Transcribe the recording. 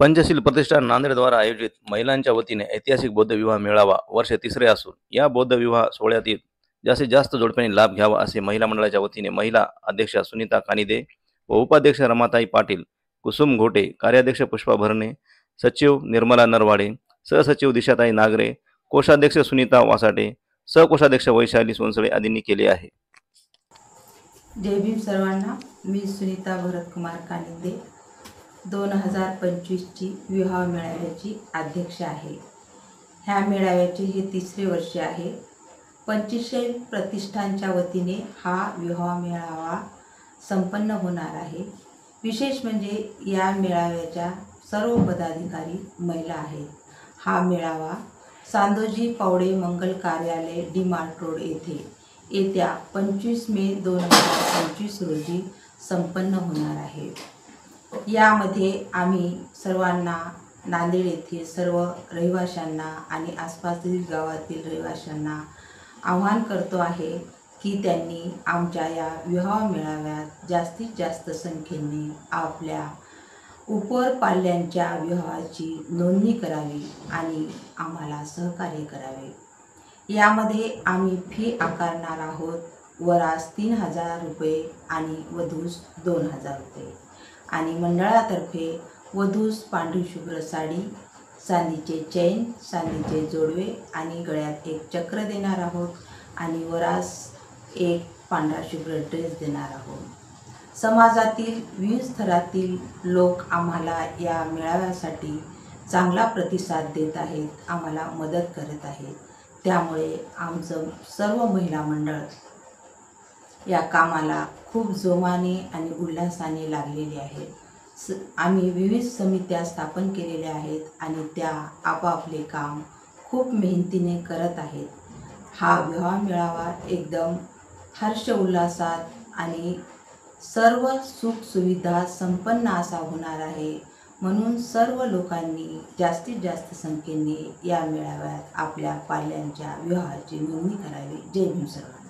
पंचशील प्रतिष्ठान नांदेड द्वारा आयोजित महिलांच्या वतीने ऐतिहासिक बौद्ध विवाह मेळावा वर्ष तिसरे असून या बौद्ध विवाह सोहळ्यातील जास्तीत जास्त जोडप्यांनी लाभ घ्यावा असे महिला मंडळाच्या वतीने महिला अध्यक्षा सुनीता कानिदे व उपाध्यक्ष रमाताई पाटील, कुसुम घोटे, कार्याध्यक्ष पुष्पा भरणे, सचिव निर्मला नरवाडे, सहसचिव दिशाताई नागरे, कोषाध्यक्ष सुनीता वासाटे, सहकोषाध्यक्ष वैशाली सोनसळे आदींनी केले आहे। जय भीम सर्वांना। मी सुनीता भरतकुमार कानिदे 2025 ची विवाह मेळाव्याची अध्यक्ष आहे। ह्या मेळाव्याचे हे तिसरे वर्ष आहे। पंचशील प्रतिष्ठानच्या वतीने हा विवाह मेळावा संपन्न होणार आहे। विशेष म्हणजे या मेळाव्याच्या सर्व पदाधिकारी महिला आहेत। हा मेळावा सांदोजी पावडे मंगल कार्यालय डी मार्ट रोड येथे येत्या 25 मे 2025 रोजी संपन्न होणार आहे। यामध्ये आम्ही सर्वांना नांदेड येथील सर्व रहिवाशांना आणि आसपासतील गावातील रहिवाशांना आवाहन करतो आहे की त्यांनी आमच्या या विवाह मेळाव्यात जास्तीत जास्त संख्येने आपल्या उपरपाल्यांच्या विवाहाची नोंदणी करावी आणि आम्हाला सहकार्य करावे। यामध्ये आम्ही फी आकारणार आहोत। वरास 3000 रुपये आणि वधूस 2000 रुपये आणि मंडळातर्फे वधूस पांढरी शुभ्र साडी, चांदीचे चैन, चांदीचे जोडवे आणि गळ्यात एक चक्र देणार आहोत आणि वरास एक पांढरा शुभ्र ड्रेस देणार आहोत। समाजातील विविध स्तरातील लोक आम्हाला या मेळाव्यासाठी चांगला प्रतिसाद देत आहेत, आम्हाला मदत करत आहेत। त्यामुळे आमचं सर्व महिला मंडळ या कामाला खूप जोमाने आणि उल्हासाने लागलेले आहेत। आम्ही विविध समित्या स्थापन केलेल्या आहेत आणि त्या आपापले काम खूप मेहनतीने करत आहेत। हा विवाह मेळावा एकदम हर्ष उल्हासात आणि सर्व सुख सुविधा संपन्न असा होणार आहे। म्हणून सर्व लोकांनी जास्तीत जास्त संख्येने या मेळाव्यात आपल्या पाल्यांच्या विवाहाची नोंदणी करावी। जय भीम सर्वांना।